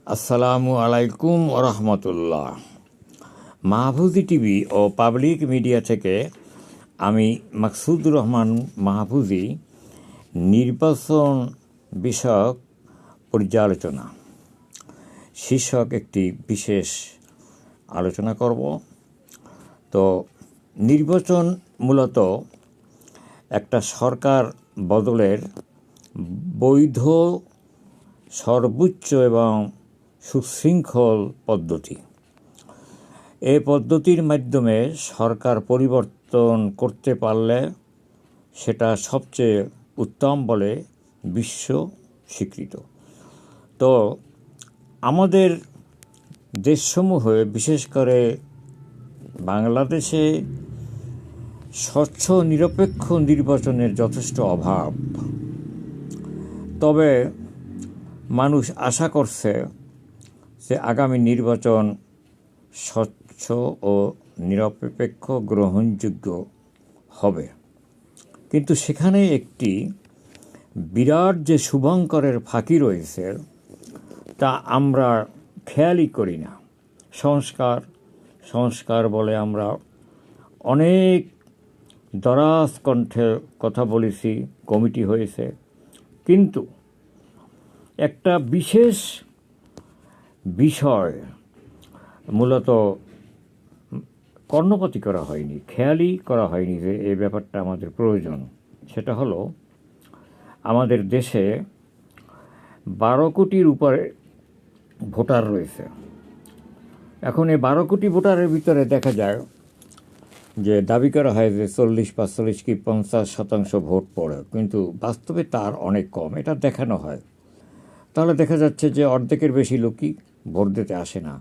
আসসালামু আলাইকুম ওরহমতুল্লাহ। মাহফুজি টিভি ও পাবলিক মিডিয়া থেকে আমি মাকসুদুর রহমান মাহফুজি নির্বাচন বিষয়ক পর্যালোচনা শীর্ষক একটি বিশেষ আলোচনা করব। তো নির্বাচন মূলত একটা সরকার বদলের বৈধ, সর্বোচ্চ এবং সুশৃঙ্খল পদ্ধতি। এই পদ্ধতির মাধ্যমে সরকার পরিবর্তন করতে পারলে সেটা সবচেয়ে উত্তম বলে বিশ্ব স্বীকৃত। তো আমাদের দেশসমূহে, বিশেষ করে বাংলাদেশে স্বচ্ছ নিরপেক্ষ নির্বাচনের যথেষ্ট অভাব। তবে মানুষ আশা করছে যে আগামী নির্বাচন স্বচ্ছ ও নিরপেক্ষ, গ্রহণযোগ্য হবে। কিন্তু সেখানে একটি বিরাট যে শুভঙ্করের ফাঁকি রয়েছে তা আমরা খেয়ালই করি না। সংস্কার বলে আমরা অনেক দরাজ কণ্ঠে কথা বলেছি, কমিটি হয়েছে, কিন্তু একটা বিশেষ বিষয় মূলত কর্ণপাতই করা হয়নি, খেয়ালই করা হয়নি যে এই ব্যাপারটা আমাদের প্রয়োজন। সেটা হলো, আমাদের দেশে 12 কোটির উপরে ভোটার রয়েছে। এখন এই 12 কোটি ভোটারের ভিতরে দেখা যায় যে দাবি করা হয় যে 40-45 কি 50% ভোট পড়ে, কিন্তু বাস্তবে তার অনেক কম, এটা দেখানো হয়। তাহলে দেখা যাচ্ছে যে অর্ধেকের বেশি লোকই ভোট দিতে আসে না।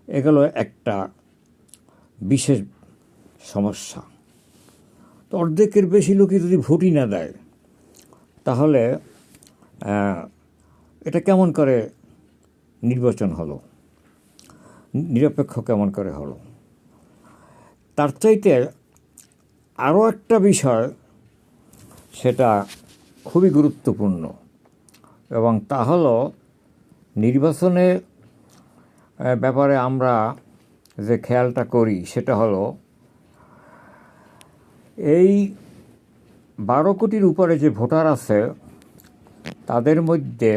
এগুলো একটা বিশেষ সমস্যা। তো অর্ধেকের বেশি লোকই যদি ভোটই না দেয়, তাহলে এটা কেমন করে নির্বাচন হলো, নিরপেক্ষ কেমন করে হলো? তার চাইতে আরও একটা বিষয়, সেটা খুবই গুরুত্বপূর্ণ, এবং তা হলো নির্বাচনের ব্যাপারে আমরা যে খেয়ালটা করি সেটা হলো, এই 12 কোটির উপরে যে ভোটার আছে তাদের মধ্যে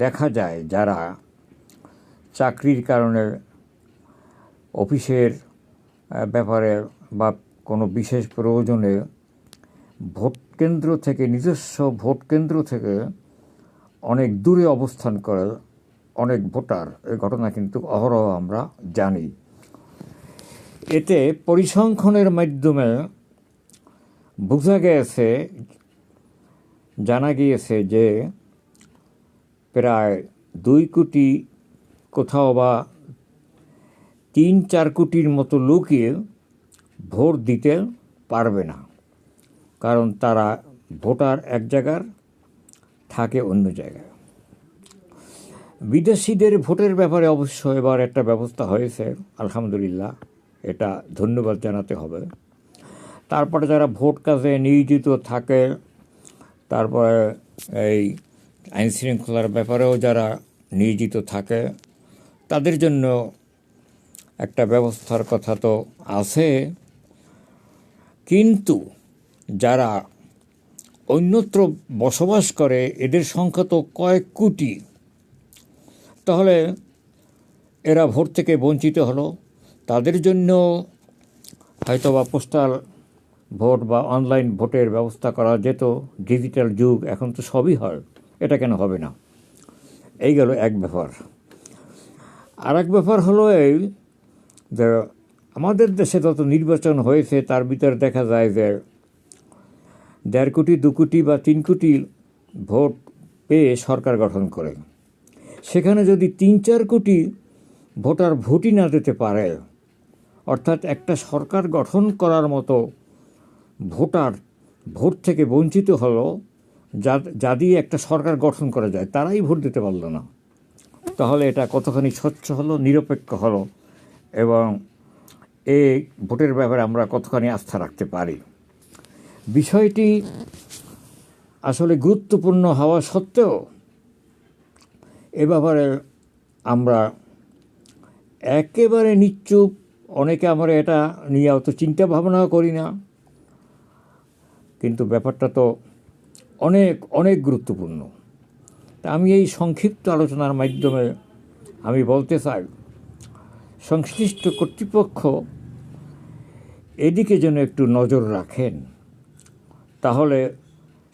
দেখা যায় যারা চাকরির কারণে, অফিসের ব্যাপারে বা কোনো বিশেষ প্রয়োজনে নিজস্ব ভোট কেন্দ্র থেকে অনেক দূরে অবস্থান করে অনেক ভোটার, এই ঘটনা কিন্তু অহরহ আমরা জানি। এতে পরিসংখ্যানের মাধ্যমে জানা গিয়েছে যে প্রায় 2 কোটি, কোথাও বা 3-4 কোটির মতো লোকই ভোট দিতে পারবে না, কারণ তারা ভোটার এক জায়গার, থাকে অন্য জায়গায়। বিদেশিদের ভোটের ব্যাপারে অবশ্য এবার একটা ব্যবস্থা হয়েছে, আলহামদুলিল্লাহ, এটা ধন্যবাদ জানাতে হবে। তারপরে যারা ভোট কাজে নিয়োজিত থাকে, তারপরে এই আইনশৃঙ্খলার ব্যাপারেও যারা নিয়োজিত থাকে, তাদের জন্য একটা ব্যবস্থার কথা তো আছে। কিন্তু যারা অন্যত্র বসবাস করে, এদের সংখ্যা তো কয়েক কোটি, তাহলে এরা ভোট থেকে বঞ্চিত হলো। তাদের জন্য হয়তো বা পোস্টাল ভোট বা অনলাইন ভোটের ব্যবস্থা করা যেত। ডিজিটাল যুগ, এখন তো সবই হয়, এটা কেন হবে না? এই গেল এক ব্যাপার। আর এক ব্যাপার হলো এই যে আমাদের দেশে যত নির্বাচন হয়েছে তার ভিতরে দেখা যায় যে 1.5 কোটি, 2 কোটি বা 3 কোটি ভোট পেয়ে সরকার গঠন করে। সেখানে যদি 3-4 কোটি ভোটার ভোটই না দিতে পারে, অর্থাৎ একটা সরকার গঠন করার মতো ভোটার ভোট থেকে বঞ্চিত হলো, যা দিয়ে একটা সরকার গঠন করা যায়, তারাই ভোট দিতে পারলো না, তাহলে এটা কতখানি স্বচ্ছ হলো, নিরপেক্ষ হলো, এবং এই ভোটের ব্যাপারে আমরা কতখানি আস্থা রাখতে পারি? বিষয়টি আসলে গুরুত্বপূর্ণ হওয়া সত্ত্বেও এ ব্যাপারে আমরা একেবারে নিশ্চুপ, অনেকে আমরা এটা নিয়ে অত চিন্তা ভাবনাও করি না, কিন্তু ব্যাপারটা তো অনেক অনেক গুরুত্বপূর্ণ। তা আমি এই সংক্ষিপ্ত আলোচনার মাধ্যমে আমি বলতে চাই, সংশ্লিষ্ট কর্তৃপক্ষ এদিকে যেন একটু নজর রাখেন, তাহলে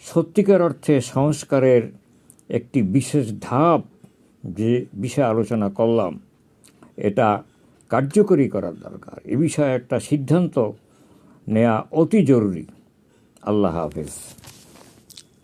সত্যিকার অর্থে সংস্কারের একটি বিশেষ ধাপ যে বিষয়ে আলোচনা করলাম এটা কার্যকরী করার দরকার। এ বিষয়ে একটা সিদ্ধান্ত নেওয়া অতি জরুরি। আল্লাহ হাফেজ।